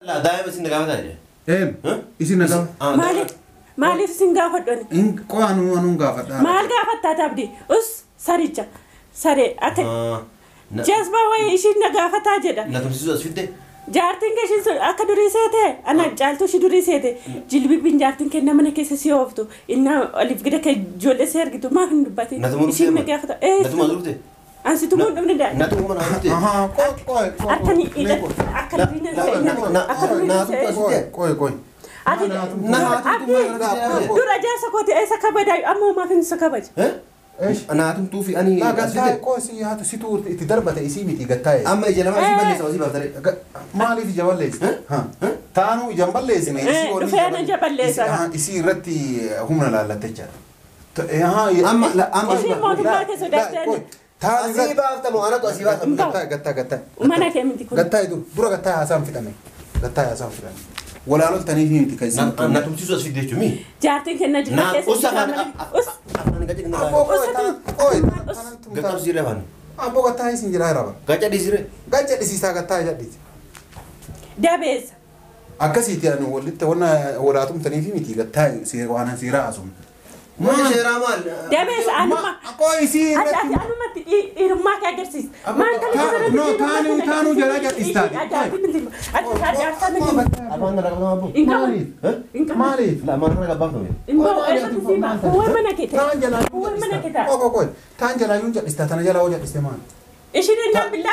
لا دائما سنقابة تانية isin nagaa maaliif isin gaafadhani in qo'aanu anu gaafadha maal gaafattaa abdii us saricha sare akka jazba way ishin na gaafataa jedha na tumsisu as fidde jaartin ke ishin akka durii seete ana caaltuu shi durii seete jilbibin jaartin ke namana keessa si ooftu inna alif gida ke jolle sergitu maaf hin dubbate ishin na gaafata natuma durte ansi tumun dum da natuma mana durte qoy akkani ida akka qoy ati dura jaasa kooti esa kabada amma ma fin sa kabaj أنا أتم توفي أني لا قتاي كوسي هاتو سيتور تدربت إسيمي قتاي أما إجا لما إسي بليس وزي بفتري ما لي في جبل ليس ها تانو جنبل ليس فين جبل ليس إسي رتي هم لا تجار ها أما لا أما إسي ما تبغى تسودات أسي بافتمو أنا تو أسي بافتمو قتاي وما أنا كم تقول قتاي دو برا قتاي عسام في دمي قتاي عسام في دمي ولا لو تاني فين تكايس أنا تمسيسو أسفيد ديشو مي جارتين كنا جبنا كيس أس أنا قاعد نقول أوي قطع زيرة هان أبو قتاي سنجرا رابا قاعد دي زيرة قاعد سيسا قتاي جدي دابيز أكاسيتي أنا ولدت وانا ولاتهم تاني فين تيجي قتاي سير وانا سيرا أسوم ما شيرا مال دابيز أنا ما كويسين أنا ما تي ما كأجرسيس ما أنت نو تانو جراجة استاد أبغى نركب أبو مالي لا ما نركب أبو هو من كده هو من كده كوي تانجلا يونجا استاد أنا جلا وجا استمان إيش اللي بالله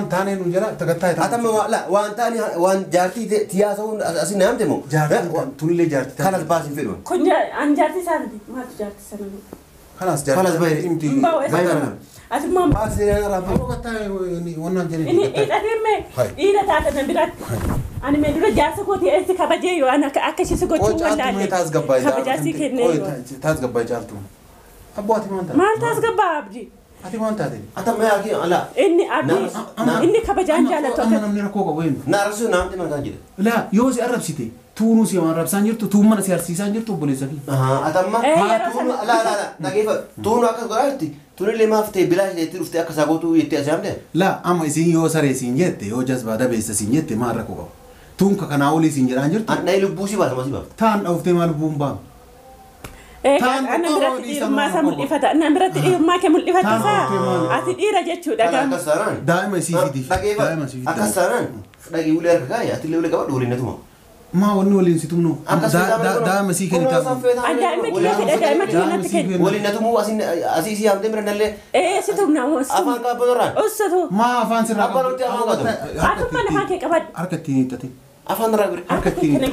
تان يونجا تقطع أتم لا وان تاني وان جارتي تياسون أسي نام تمو جارتي تولي جارتي خلاص باس فيلم كنجا عن جارتي ساندي ما جارتي ساندي خلاص جارتي خلاص باي إمتى باي أتمم باس أنا رابي أبغى قطع وانا جري إني إذا تعرف من برات أنا من دول جالسة كوتي إيش كبجيو أنا أكشي سكوت شو ولا لا تاز قباي كبجاسي كنيو تاز قباي جالتون أبغى أتمنى ما تاز قبا أبدي أتمنى تادي أتم ما يجي لا إني أبدي إني كبجان جالتو أنا من ركوكا وين نارسو نام تمان كان لا يوزي أرب سيتي تونو سيا أرب سانجرتو تومنا سيارسي سانجرتو بوليسكي أتم ما لا نجيب تونو أكثر قرأتي تونو اللي ما فتى بلاش ليه تروفتي أكثر ساقوتو يتأسيام ده لا أما إذا يو ساري سينجت يو جالس بعدا بيست سينجت ما ركوكا توم كأناولي سينجران جرتو أنا يلبوسي بس ما سيبه تان أو تي مال بوم بام أنا برات ما سامل إفتا أنا برات ما كمل إفتا سا أتدير جتشو دكان دائما سيفيدي دائما سيفيدي أكثران لكن يقول لك كاي أتلي ولا كبار دوري نتوما ما ونو اللي نسيتمنو دائما سيكني تابو دائما كنا ولي نتوما أسي سيام تمر نلله إيه ستومنا وس أفان كابوران أستو ما أفان سر أفان وتي أفان كادو أتوم أنا ما كي كبار أركتيني تاتي أفان رابر أركتيني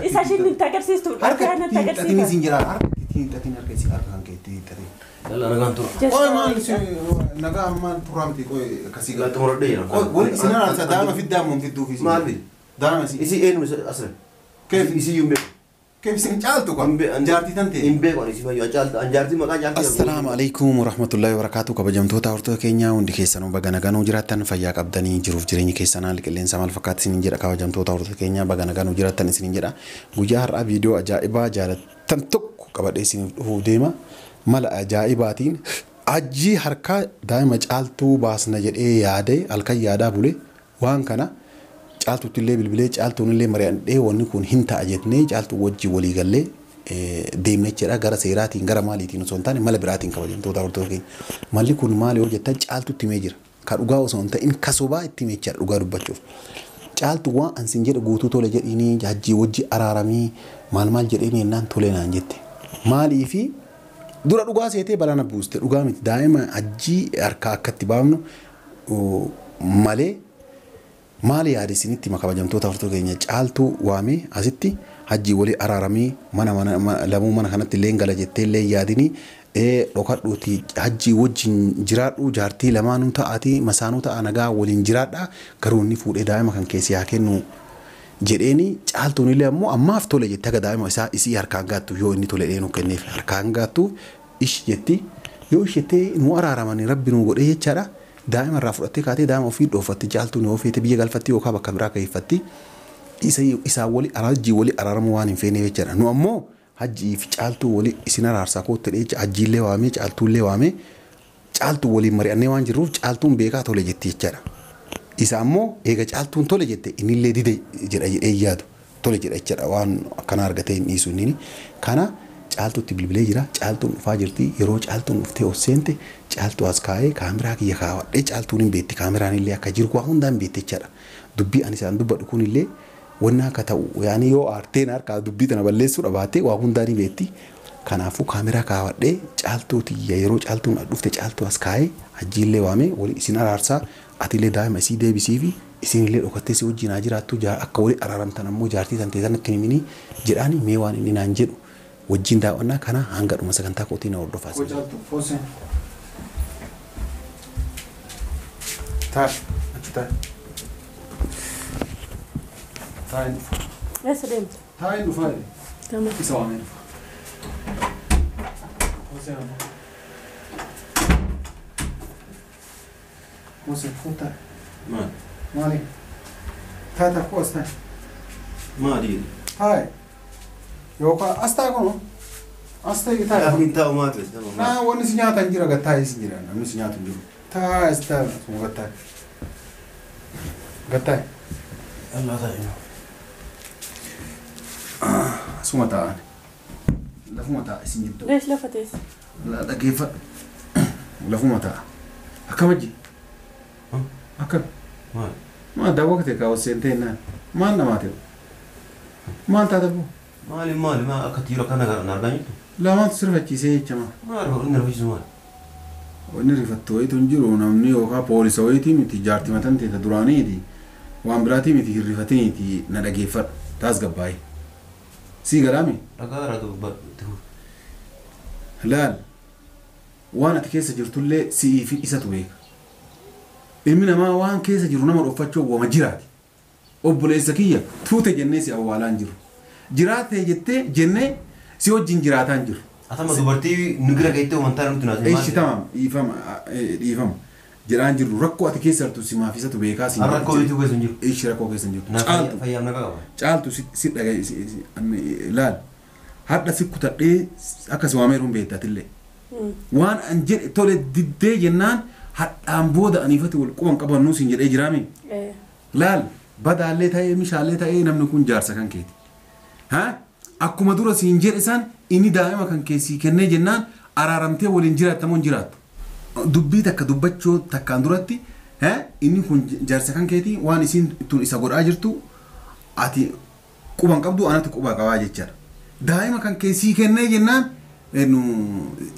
إذا شيء نتاجر سيستو أركتيني تاتي سينجرا أركتيني تاتي نركسي أركان كي تاتي لا أنا كنت كوي ما لسه نجا ما ترامتي كوي كسيجا لا تمر دي كوي سنرا دائما في الدم في الدوفي ما بي دائما سي إسي إيه أصلا كيف إسي يوم كيف سنجالتو كم أنجارتي تنتي إمبي قاني سيما يجال أنجارتي ما كان جالتي السلام عليكم ورحمة الله وبركاته كبجمتوتا ورتو كينيا وندي كيسانو بغانغانو جراتان فياك أبداني جروف جريني كيسانا لكلين سمال فقط سنين جرا كبجمتوتا ورتو كينيا بغانغانو جراتان سنين جرا غجار فيديو أجائبا جالتان توك كبدي سنين هو ديما مال أجائباتين أجي حركة دائما caaltuu baasna jedhee yaade halkan yaadaa bule waan kana caaltuutti illee bilbilee caaltuun illee mari'adhee wanni kun hin ta'a jennee caaltuu wajji walii gallee deemnee jira gara seeraatiin gara maaliitiin osoo hin taane mala biraatiin kabajamtoota hordofee malli kun maali yoo jettan caaltuutti mee jira ka dhugaa osoo hin ta'in kasobaa itti mee jira dhugaa dubbachuuf caaltuu waan ansin jedhe guutuu tole jedhiini hajjii wajji araaramii maal jedheeni ennaan tole naan jette maalii fi dura dhugaa seetee balana buuste dhugaa miti daa'ima hajjii harka akkatti baafnu malee maali yaadisinitti makabajamtoota hordofuu keenya caaltuu waamee asitti hajjii walii araaramii lamuu mana kanatti illee gala jettee illee yaadini dhokadhuuti hajjii wajjin jiraadhu jaartii lamaanuu ta'aati masaanuu ta'a nagaa waliin jiraadha garuu inni fuudhee daa'ima kan keessi haa kennu jedheeni caaltuun illee ammoo ammaaf tole jettee aga daa'ima isaa isii harkaan gaattu yoo inni tole dheenu kenneef harkaan gaattu ish jetti yoo ish jettee nu araaramanii rabbi nu godhee jechaadha daa'ima irraa fudhattee kaatee daa'ima ofii dhoofatti caaltuun yoo feete biyya galfatti yookaan bakka biraa keeffatti isaa wali hajjii wali araaramu waan hin feene jechaadha nu ammoo hajjii fi caaltuu wali isin araarsaa kootte dheecha hajjiillee waamee caaltuullee waamee caaltuu waliin mari'annee waan jirruuf caaltuun beekaa tole jetti jechaadha Isa ammoo eega caaltuun tole jette innillee dide jedha jedhee yaadu. Tole jedha jechuudha waan akkana argatee hin dhiisu inni. Kana caaltuutti bilbilee jira. Caaltuun dhufaa jirti. Yeroo caaltuun dhuftee of seente caaltuu as kaa'ee kaameraa kiyya kaawwadhee caaltuun hin beetti. Kaameraan illee akka jiru waa hundaan hin beetti jechuudha. Dubbii ani isaan dubbadhu kun illee wanna akka ta'u yaani yoo aarteen harkaa dubbii tana balleessuudha baatee waa hundaan hin beetti. Kanaafuu kaameraa kaawwadhee caaltuuti yeroo caaltuun dhufte caaltuu as kaa'ee hajjiillee waamee wali isin araarsaa atiillee daa'ima isii deebisii fi isinillee dhokattee si wajjin haa jiraattu akka wali araaramtan ammoo jaartii tantee sanatti himini jedhaani mee waan inni naan jedhu wajjin daawwannaa kana hanga dhuma sagantaa kootii na hordofaa. Mali. Tata costa. Mali. Hai. Yoka asta kono. Asta ita. Ya minta umate. Na wani sinyata njira gatai sinjira. Nami sinyata njira. Ta asta mo gatai. Gatai. Allah ta ina. Sumata. La fumata sinjito. ليش لفتيس؟ لا كيف la fumata. Akamaji. Akka ما ده وقتك أو سنتين ما أنا ما تبغى ما أنت تبغى مالي ما أكتير كنا نرجعني لا ما تصير في شيء كمان ما أعرف إنه في زمان ونري فتوي تنجرو نمني وكا بوليس ويتي متي جارتي مثلا تدراني دي وامبراتي متي رفتني تي نرجع فر تاز قباي سيجرامي أقارا لا وانا تكيس جرتولي سي في إساتويك إمنا ما وان كيس جرو نمر أفتشو ومجرات أبوليس كيا توت جنة سي أولان جرو جرات جتة جنة سيو جنجراتان جرو أتما دوبرتي نقرأ كيتو منتظر نتنازل إيش تمام يفهم جران جرو ركو أتكيس أرتو سما في ساتو بيكاسي ركو يتو كيس نجرو إيش ركو كيس نجرو نافيا فيام نكاوا caaltu sit dhagay laal hadda sikkuta dhee akka siwaameeruun beektatillee waan an jedhe tole diddee jennaan hadhaan booda aniifati wal quban qabannuu siin jedhee jiraame laal badaallee ta'ee mishaallee ta'ee namni kun jaarsa kan keeti akkuma dura siin jedhe san inni daa'ima kan keessii kennee jennaan araaramtee waliin jiraattamuun jiraattu dubbii takka dubbachoo takkaan duratti inni kun jaarsa kan keeti waan isiin ittuun isa godhaa jirtu ati quban qabdu anatu quba qabaa jechaadha daa'ima kan keessii kennee jennaan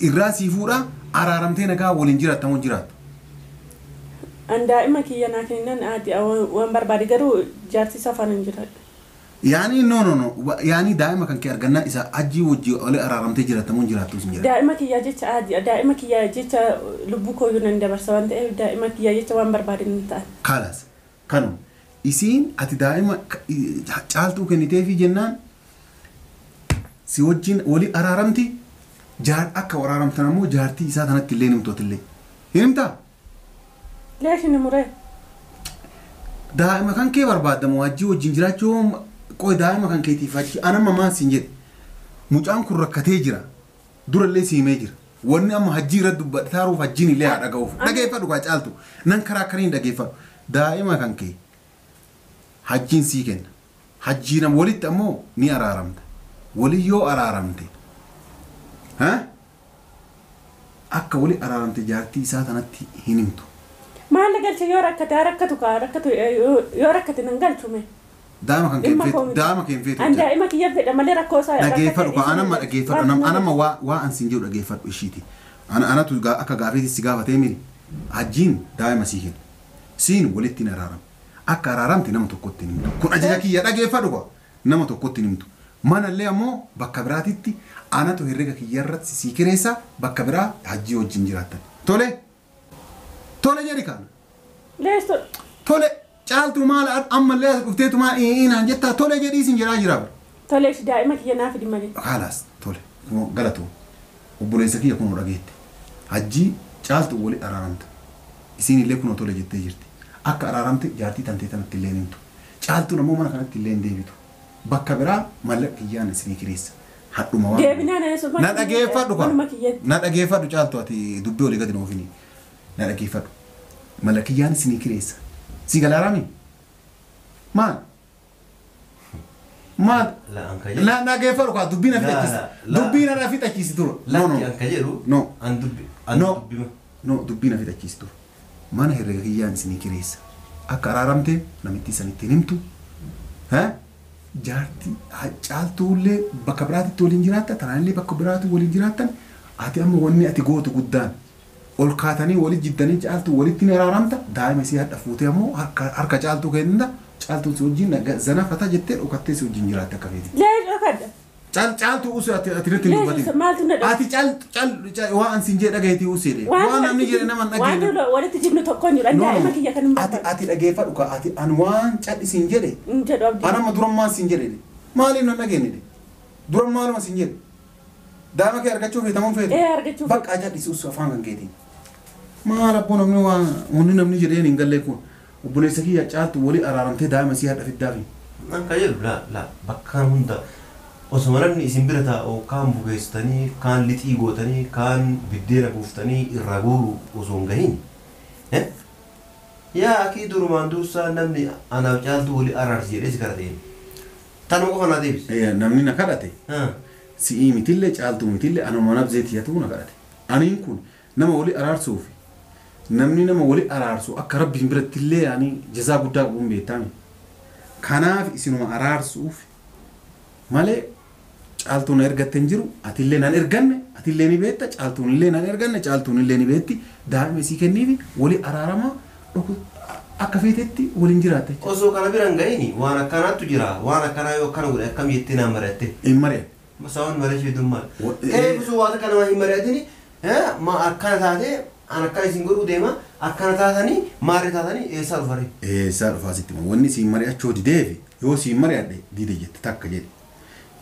irraa sii fuudha araaramtee nagaa waliin jiraattamuun jiraattu. An daa'ima kiyya naa kennan ati waan barbaade garuu jaarsi safaan hin jiraadhu. Yaani no yaani daa'ima kan kee argannaa isa ajjii wajjii olee araaramtee jiraattamuun jiraattu sin jedha. Daa'ima kiyya jecha adi daa'ima kiyya jecha lubbuu kooyyuu nan dabarsa waan ta'eef daa'ima kiyya jecha waan barbaade hin ta'an. Kalas kanu isiin ati daa'ima caaltuu kenniteefi jennaan si wajjin walii araaramti jaar akka araaramtan ammoo jaartii isaa tanatti illee nimtootillee hin himtaa? Leesh inni muree? Daa'ima kan kee barbaadamu wajjii wajjin jiraachuu qoy daa'ima kan keetiif achi anamma maan siin jedhe mucaan kun rakkatee jira durallee siimee jira wanni amma hajjii irratti dubbataaruuf hajjiin illee haa dhaga'uuf dhageeffadhu kaa caaltu nan karaa akkaniin dhageeffadhu daa'ima kan kee hajjiin sii kenna hajjiin walitti ammoo ni araaramta walii yoo araaramte akka walii araaramte jaartii isaa tanatti hin himtu. Maal galcha yoo rakkatu yoo rakkate nan galchume. Daa'ima kan feetu. An daa'ima kiyya fedha malee rakkoo isaa dhageeffadhu ka anamma dhageeffadhu anamma waa an siin jedhu dhageeffadhu ishiiti. Anatu akka gaafeetti si gaafatee miri hajjiin daa'ima sii kenna siin walitti hin araaramu. Akka araaramte nama tokkotti hin himtu. Kun ajaja kiyya dhageeffadhu ka nama tokkotti hin himtu. Manallee ammoo bakka biraatitti anatu herrega kiyya irratti sii kireessa bakka biraa hajjii wajjin jiraattan. Tole jedhi kana. Leesto. Tole caaltu maal ammallee as dhufteetu maa inaan jettaa tole jedhii sin jedhaa jira. Tole daa'ima kiyya naaf hidhi malee. Haalaas tole galatu obboleessa kiyya kunoo dhageette. Hajjii caaltu wali araaramta. Isiin illee kunoo tole jettee jirti. Akka araaramte jaartii tantee tanatti illee himtu. Caaltuun ammoo mana kanatti illee hin deebitu. Bakka biraa mallaqa kiyyaan isinii kireessa. Hadhuma waan. Deebinaan eessumaa. Na dhageeffadhu kan. Na dhageeffadhu caaltu ati dubbii olii gadi nuufini. Na dhageeffadhu. Mallaqa kiyyaan isinii kireessa. Si galarami. Maal? Maal? Na geeffaru kaa dubbiina fixachiisi. Dubbiina na fixachiisi tura. Lakki anka jedhu. No. An dubbi. No dubbiina fixachiisi tura. Mana herrega kiyyaan isinii kireessa. Akka araaramte namitti isanitti himtu. Jaartii caaltuullee bakka biraatitti waliin jiraatta tanaallee bakka biraatti waliin jiraattan ati amma wanni ati gootu guddaan ol kaatanii waliin jiddanii caaltuu walitti ni araaramta daa'ima isii hadha fuutee ammoo harka caaltuu kenninda caaltuu si wajjin zanafata jettee dhokattee si wajjin jiraatte akka feeti. Caaltuu usee ati irratti hin dubbatin. Ati waan ansiin jee dhagayetii useedhe. Waan namni jedhe nama hin dhageenye. Waan walitti jibnu tokkoon jiru daa'ima kiyya kan hin baafadhu. Ati dhageeffadhu ka ati an waan cal'isiin jedhe. Anamma durummaan siin jedhe. Maaliif nan dhageenye? Durum maaluma siin jedhe. Daa'ima kee argachuuf feetamuun feetu. Argachuuf. Bakka cal'isii usuu afaan kan keetiin. Maal abboo namni waan wanni namni jedheen hin gallee kun. Obboleessa kiyya caaltu walii araaramtee daa'ima isii hadha fiddaafi. Anka jedhu bakka hunda. Osuma namni isin bira taa'u kaan bugeessitanii, kaan lixii gootanii, kaan biddeena buuftanii irra guuru osoo hin gahin. Yaa akii durumaan dursaa namni anaaf caaltuu walii araarsi jedhee si kadhate. Tanuma qofa naa deebise. Namni na kadhate. Si'ii mitillee caaltuu mitillee anuma nabzeetiyatu na kadhate. Aniin kun nama walii araarsuuf namni nama walii araarsu akka rabbiin birattillee ani jazaa guddaa qabuun beektaami. Kanaaf isinuma araarsuuf malee caaltuun ergatte hin jiru atillee nan erganne atillee ni beetta caaltuun illee nan erganne caaltuun illee ni beetti daa'ima isii kenniifi walii araaramaa akka feetetti waliin jiraatte. Osoo kana bira hin gahini waan akkanaattu jira waan akkanaa yoo akkana godhe akkam jettee naan mari'atte. Hin mari'atte. Masaawan mari'achuu hedduummaa. Osoo waan akkana hin mari'atini akkana taatee an akkana isin godhuu deema akkana taatanii maarree taatanii eessaa dhufare. Eessaa dhufaa sitti wanni siin mari'achuu dideefi yoo siin mari'adhe dide jette takka jedhe.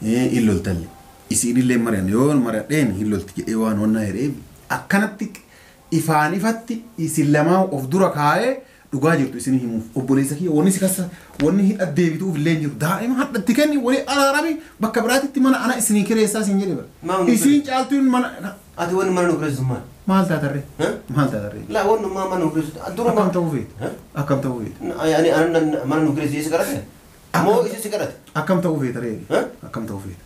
Hin loltalle isiin illee mari'an yoo mari'adheen hin lolti jedhee waan onnaa hedhee akkanatti ifaan ifatti isin lamaa of dura kaa'ee dhugaa jirtu isin himuuf obboleessa kiyya wanni si kassa wanni hidha deebituuf illee jiru daa'ima hadhatti kenni walii araarami bakka biraatitti mana ana isinii kireessaa isin jedhe bara isiin caaltuun mana ati wanni mana nu kireessu maal? Maal taatarree? Maal taatarree? Laa wanni mana nu kireessu akkam ta'uu feete? Akkam ta'uu feete? Yaani mana nu kireessu isi kadhate? Moo isi si kadhate? Akkam ta'uu feete ree? Akkam ta'uu feete?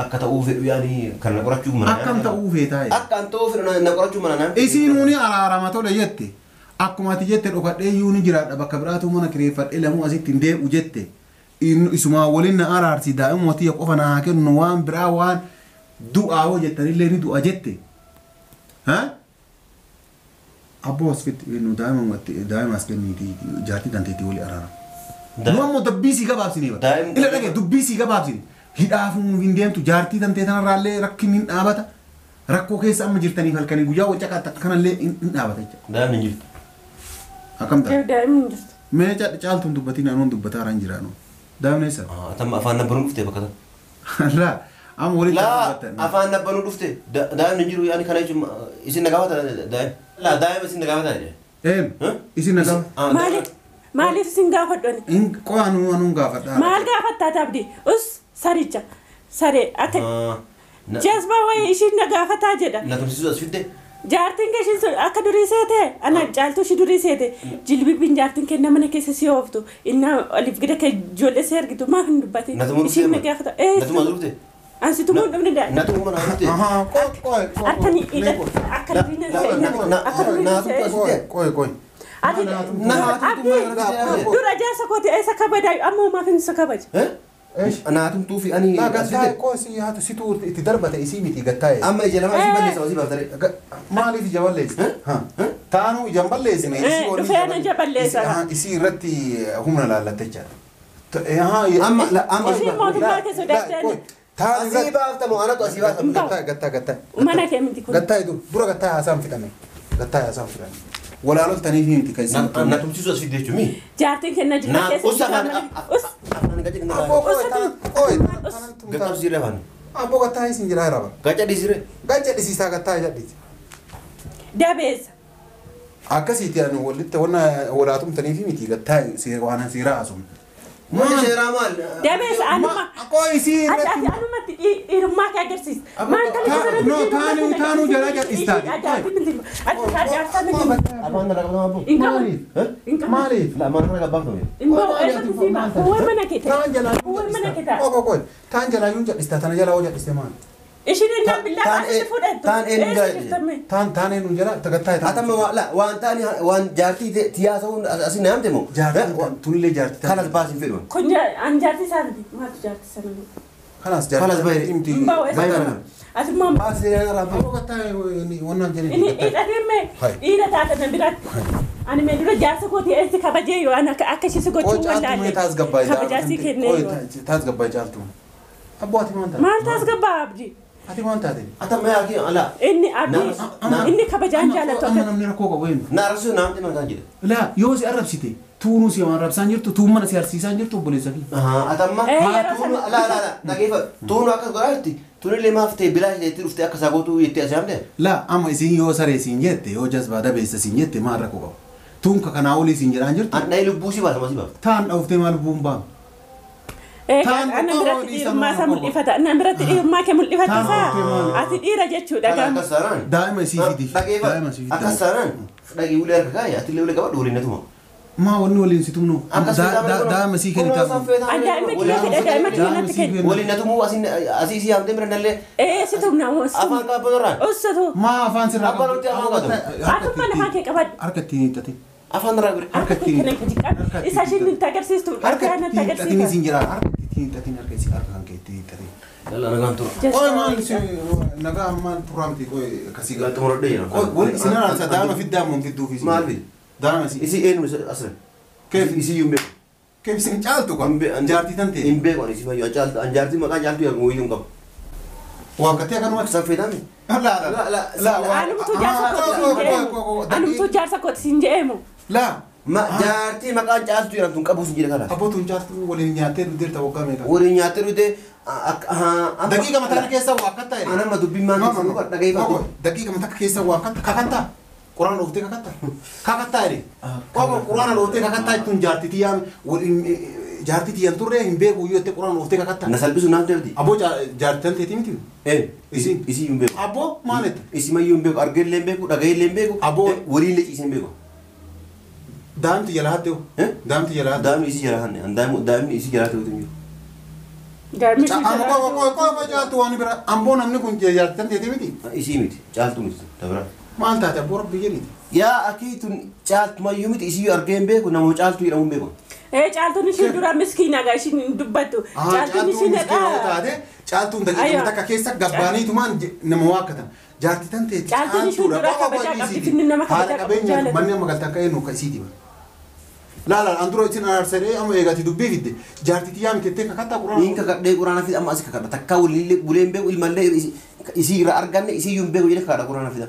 Akka ta'uu fedhu yaani kan na qorachuu mana. Akkam ta'uu feetaa? Akka an ta'uu fedhu na qorachuu mana naan. Isiin huni araarama tole jette. Akkuma ati jette dhokadhee iyyuu ni jiraadha bakka biraatu mana kireeffadhee lamuu asitti hin deebi'u jette. Isumaa waliin na araarsi daa'imuma tiyya qofa na haa kennu waan biraa waan du'aa hoo jettanillee ni du'a jette. Abboo asfitti nu daa'ima as kenniiti jaartii danteetti walii araarama. Nu ammoo dubbii sii gabaabsine bara. Ila dhage dubbii sii gabaabsine. Hidhaafuun hin deemtu jaartii dantee tanarraallee rakkinni hin dhaabata. Rakkoo keessa amma jirtaniif halkanii guyyaa wal caqaata kanallee hin dhaabata jecha. Daa'imni hin jirtu. Akkam ta'a? Daa'imni hin jirtu. Mee caaltuun dubbatiin anuun dubbataa irraan jiraanu. Daa'imni eessa? Atamma afaan nabbanuu dhuftee bakka tan. Laa amma walitti dubbattan. Afaan nabbanuu dhuftee daa'imni hin jiru yaani kana jechuun isin na gaafata daa'im. Laa daa'ima isin na gaafata. Isin na gaafata. Maaliif isin gaafadhani? Qo'aa anuun gaafadha. Maal gaafattaa abdii? Saricha saree akka jazbaa wayii ishiin na gaafataa jedha. Na tumsiisu as fidde. Jaartiin kee ishiin akka durii seete ana caaltuu shi durii seete jilbibbiin jaartiin kee nama na keessa si ooftu innaa oliif gida kee ijoollee si argitu maaf hin dubbate ishiin na gaafata. Natuma dhufte. Ansi tumuu hin dhufne daa'ima. Natuma mana dhufte. Akka ni akka durii na se'e. Qoy. Dura jaarsa kooti eessa kabaja ammoo maaf hin isa kabaja. Naatumtuu fi ani gattaa'e qoosii haatu situu itti darbate isii miti gattaa'e. Amma ija lama asii balleessa asii baaftare. Maaliif ija balleessine? Taanuu ija balleessine. Dhufeen ija balleessa. Isii irratti humna laallatte jechaadha. Amma ishiin mootummaa keessa sodaatee. Asii baaftamu anatu asii baaftamu. Gattaa'e. Mana kee miti kun. Gattaa'e dura gattaa'e haasaan fidhame. Walaaloltanii fi miti kan isin na tumsiisu as fidde jechuun jaartiin kenna jira keessa gattaaf siree afaan abboo gattaa'e isin jira irraa gacha dhisire gacha dhisiisaa gattaa'e jadhiiti dabeessa akkasiiti ani walitti wanna walaatumtanii fi miti gattaa'e waan siiraa asum Wanni seeraa maal? Dabees anuma. Qo'isii Ati anumatti dhiirummaa kee agarsiisa. Maal kan no taanuu jalaa jal'istaati. Afaan dara qabama abbo. Maaliif? La mana kana gabbaa ta'e. Immoo eessatti siima? Uwwan mana kee ta'e. Taan jalaa Uwwan mana kee ta'e. qoqoqoy taan jalaa yuun jal'istaa tana jalaa hoo jal'iste maal? Ishiin innaan billaa asitti fudhattu. Taan eenyu gaa'e? Taan eenyu jala tagattaa taa. Atama waan taani waan jaartii tiyaa ta'uun asin naamte moo? Jaartii tunillee jaartii. Kanas baasin fedhu. Kun an jaartii isaati. Maaltu jaartii sana? Kanas Kanas jaartii. bayre. Imti. Mbaa eessa? Ati maa Baasii dheeraa raafuu. Qoqottaa wannan inni jenni. dhiidhateemme dhiira taate na biratti. Ani mee dura jaarsa kooti eessi kabajee yoo akka ishee si gochuu wallaalle. Taas gabbaa Kabajaasii kennee yoo. Taas gabbaa caaltuun. Abboo ati maal taate? Maal taas gabbaa abdii? Ati maal taate? Atama yaaki ala. Inni abdii inni kabajaan jaalatu Amma akka namni rakkoo qabu eenyu? Na arsu naamte man kan jedhe. Laa yoo si arrabsite tuunuu si waan arrabsaan jirtu tuun mana si arsiisaan jirtu obboleessa fi. Atama. yeroo Tuunu la nageeffa tuunu akka godhaatti tuunillee maaf ta'e bilaa isheetti dhuftee akka sagootuu jettee asii hamte. Laa amma isin yoo saree siin jette yoo jazbaa dabeessa siin jette maal rakkoo qabu? Tuun ka kanaa olii siin jedhaan jirtu. Annaa lubbuu si baasa masii baafta. Taan dhauftee maal lubbuun baam? Ana biratti dhiirummaa isaa mul'ifata. Ana biratti dhiirummaa kee mul'ifata isaa. Ati dhiira jechuudha Kana gaafa. akkas taanaan. Daa'ima isiitiif. Dhageeffa akkas taanaan dhagee ulee harka kaayee ati illee ulee qabadhu waliin natuma. Maa wanni waliin si tumnu. Daa'ima sii kennitaa. Daa'ima kiyya fedha daa'ima kiyya natti kenna. Waliin natumuu asii si hamtee bira nallee Si tumna afaan qabbanoorraan. ussatu. Maa afaan sirraa Abbaan otti afaan qabu. Akkuma lafaa kee qabadhu. Harka ittiin hiixate. Afaan irraa bira. Harka kee kana jiqqaa. Isa isheen nutti agarsiistu. Harka Harka ittiin natti hiixatanii agarsiisa. siin jira. Harka ittiin hiixatiin harka isii harka kan kee ittiin hiixate. Yalla nagaan tura. Qoy maal si nagaa ammaan turaamti qoy akkasii Gaafa muradhee jira. Qoy wani isin araarsa daa'ima fiddaa mun fidduufi. Maal fidi? Daa'ima si. Isi eenyu asirra? Keef Isi yuun beeku. keef isin caaltu kwa jaartii tan ta'e. Hin beeku ani isi fayyuu anjaartii maqaa jaaltu yaa guyyuun qabu. Waan kattee akkanuma. Saffeedhaan. Anumtuu jaarsa kooti siin je'eemu. Anumtuu jaarsa kooti siin je'eemu. Laa. Jaartii maqaan caaltu jedhamtu qabu sin jedhe kana. Abbootuun caaltuu waliin nyaattee dhudheerta waggaa meeqa? Waliin nyaattee dhute Daqiiqa mataa keessa waa akka ta'e. anamma dubbiin maan dhageeffatu. Daqiiqa mataa keessa waa akka kakattaa. Quraana dhooftee kakattaa. Kakattaa jedhe. Quraana dhooftee kakattaa jechuun jaartitii yaame jaartitii yan turre hin beeku iyyuu jettee quraana dhooftee kakattaa. Na salphisu naaf deemti. Abboo jaartitan teetii miti. Isii hin beeku. Abboo maal jette? Isi mayyuu hin beeku argeellee hin beeku dhagayeellee hin beeku. Aboo. Waliin leeciisee hin beeku. Daa'imti jalaa hattee daa'imti jalaa hattee. Daa'imni isii jalaa hanne daa'imni isii jalaa ta'uutu hin jiru. Daa'imni ishee Amma jalaa. qoy caaltu waan bira amboo namni kun jaartitan teetii miti. Isii miti caaltu miti dabra. Maal taate abboo rabbi jedhiti. Yaa akiitun caaltu mayyuu miti isii argee hin beeku namoo caaltu jedhamu hin beeku. Caaltuun ishee dura miskiinagaa ishiin dubbattu. Caaltuun ishee miskiinaa dhadhaa. taate caaltuun daqiiqa takka keessa gabbaaniitumaan nama waakkatan. Jaartitan teeti Caaltuun ishee dura kabajaa qabdi finni nama haala kabajaa qabdi qabeenya jaalatu. manni amma galta akka eenyu akka isiiti. Laala an dura isin aarsadee amma eegati dubbii fidde jaartitii yaa mitettee kakattaa quraana. Niin kakadhee quraana fida amma asii kakadha takka waliin bulee hin beeku ilmallee isii irraa arganne isii iyyuu hin beeku jedhe kakadha quraana fida.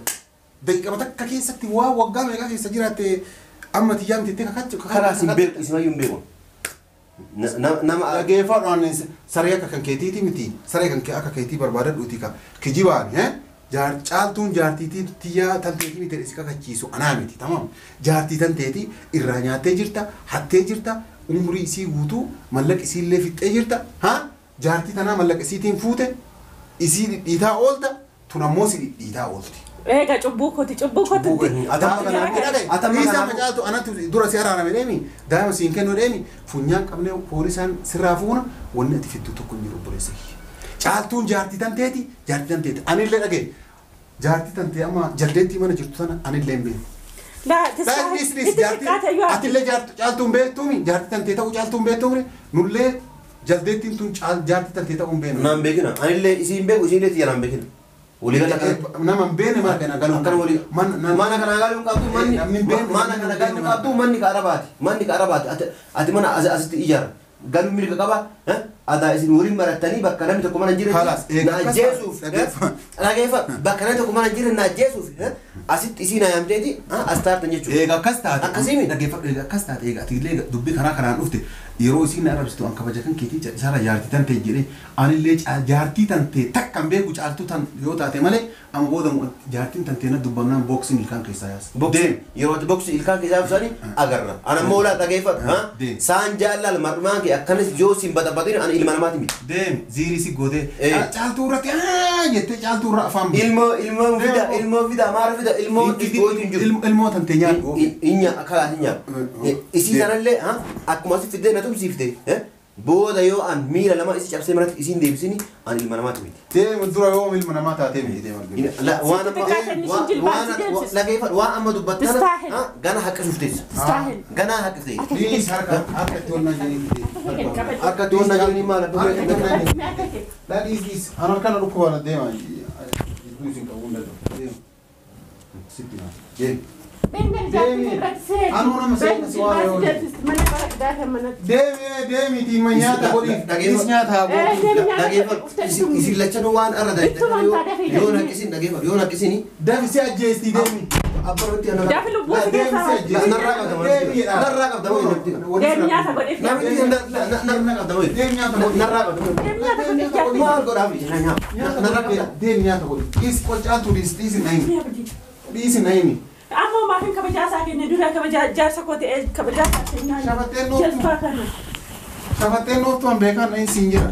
Daqiiqa takka keessatti waa waggaa meeqa keessa jiraatte amma tiyyaa mitettee kakattu. Karaas hin beeku isimayyuu hin beeku. Nama Dhageeffaadhaan saree akka kan keetiiti miti saree kan akka keetii barbaadadhuuti ka kijibaan caaltuun jaartiitii tiyyaa tanteetii miti si kakachiisu anaa miti tamam jaartii tanteetii irraa nyaattee jirta hattee jirta umurii isii guutuu mallaqa isiillee fixxee jirta jaartii tanaa mallaqa isiitiin fuute isii dhidhiitaa oolta tun ammoo si dhidhiitaa oolti. Egaa cubbuu kooti. Isa macaaltu anatti dura si araarame deemi daa'ima siin kennu deemi funyaan qabnee poolisaan sirraa fuuna wanni ati fiddu tokko hin jiru obboleessa kiyya. Caaltuun jaartii tanteeti anillee dhagee jaartii tantee amma jaldeettii mana jirtu sana anillee hin beeku. Atillee caaltuun beektuumi jaartii tantee ta'uu caaltuun beektuumi nullee jaldeettiin tun jaartii tantee ta'uu hin beeknu. naan beekina anillee isii hin beeku isiillee tiyya naan beekina. Walii gala nama hin beekne mana kana galuun akkana walii mana kana galuun qabdu mana kana galuun qabdu manni ka arabaati ati mana asitti ijaara galuun mirga qaba adaa isin waliin maratanii bakka namni tokko mana jira na ajjeesuuf dhageeffa bakka namni tokko mana jira na ajjeesuuf asitti isiin ayamteeti as taatan jechuudha. Egaa akkas taate akkasiimi dhageeffadhu egaa akkas taate egaa atiillee dubbii kanaan dhufte yeroo isiin na arrabsitu an kabaja kan keetii isaarra jaartii tan ta'e jedhee anillee jaartii tan ta'e takkan beeku caaltuu tan yoo taate malee amma booda jaartiin tan ta'e na dubbannaan booksiin ilkaan keessaa yaasa. Yeroo ati boksii ilkaan keessaa yaasanii agarra. Ana moolaa dhageeffadhu saan jaallal marmaan kee akkanas yoo siin baxabatin ani ilma namaati miti. Deemi ziirii si gootee caaltuu irratti jettee caaltuu irra afaan ilmoo fida maara fida ilmoo tan ta'e nyaatu. Inya akkalaati nyaatu. Isii sanallee akkuma si fiddee na tumsiifte booda yoo an miila lama isi cabsee maratti isiin deebisini an ilma namaati miti. Deemi dura yoo ilma namaa taatee miti deemi. Waan amma dubbattana gana haqqa shufteessa. Gana haqqa ta'e. Please harka itti ol na jedhanii. Harka itti ol na jedhanii maal That is this. Ana kana dhukkuba na deema. Iddoo isin qabu hunda deema. Sitti na. Deemi. Anu nama saya suara yo. Demi ti manyata bodi. Is nyata bodi. Isi lachano wan arada. Yo na kisini. Davi si ajesti demi. Apa roti ana. Davi lu buat dia sama. Narraga dawo. Demi nyata bodi. Narraga dawo. Demi nyata bodi. Narraga dawo. Demi nyata bodi. Mal ko davi. Narraga demi nyata bodi. Is ko chatu dis naimi. Dis naimi. Amma maafin kabajaa isaa kenne dura kabajaa jaarsa koo ta'ee kabajaa isaa kennaa. Jalbaa kana. Shafatee nootu an beekan na isin jira.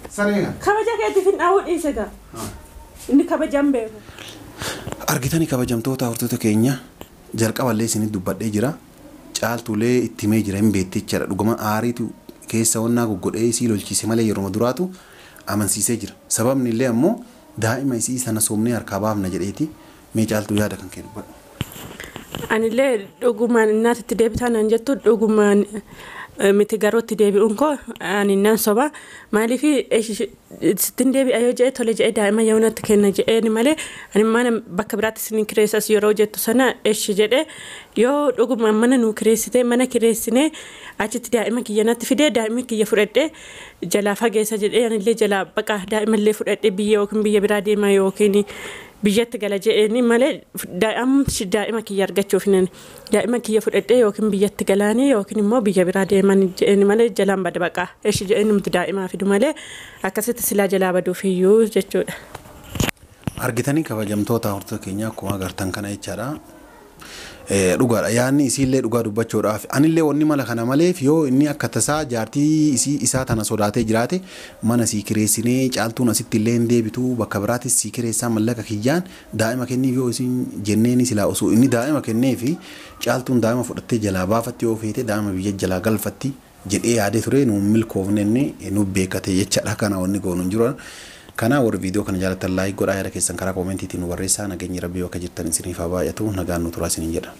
Sareega. Kabaja keetiif hin dhaawuu dhiise gaa. Inni kabajaan beeku. Argitanii kabajamtoota hordoftoota keenya jalqaballee isinitti dubbadhee jira. Caaltuulee itti himee jira hin beekte jechaadha. Dhuguma aariitu keessa wannaa goggodhee isii lolchiise malee yeroo duraatu amansiisee jira. Sababni illee ammoo daa'ima isii sana soomnee harkaa baafna jedheeti mee caaltuu yaada kan kennu badhu. Anillee dhugumaan inaatitti deebitaan an jettu dhugumaan miti garootti deebi'uun koo ani nan soba maaliif sittin deebi'a yoo jedhe tole jedhe daa'ima yoonatti kenna jedheeni malee ani mana bakka biraatti isin kireessas yeroo jettu sana eshi jedhe yoo dhugumaan mana nuu kireessite mana kireessine achitti daa'ima kiyyanatti fidee daa'ima kiyya fudhadhe jalaa fageessa jedhee anillee jalaa baqa daa'imallee fudhadhe biyya yookiin biyya biraa deema yookiin biyyatti gala jedheeni malee daa'ima kiyya argachuuf daa'ima kiyya fudhadhe yookiin biyyatti galaanii yookiin immoo biyya biraa deeman jedheeni malee jalaan bada baqa eshi jedheeni miti daa'imaa fidu malee akkasitti silaa jalaa baduuf iyyuu jechuudha. Argitanii kabajamtoota hordoftoota keenya akkuma agartan kana jechaadha. Dhugaadha yaanni isiillee dhugaa dubbachuudhaaf anillee wanni mala kana maleef yoo inni akka tasaa jaartii isaa tana sodaatee jiraate mana sii kireessinee caaltuun asitti illee hin deebitu bakka biraattis sii kireessaa mallaqa kiyyaan daa'ima kenniif yoo isin jenneeni silaa osoo inni daa'ima kenneefi caaltuun daa'ima fudhattee jalaa baafatti yoo feete daa'ima biyya jalaa galfatti jedhee yaadee ture nu milkoofne nu beekate jechaadha kana wanni goonu hin jiru. Kana warra viidiyoo kana jaalatan laayik godhaa yaada keessan karaa koomentiitiin nu barreessaa nageenyi rabbii bakka jirtan isiniif haa baay'atu nagaan nu turaa isiniin jedha.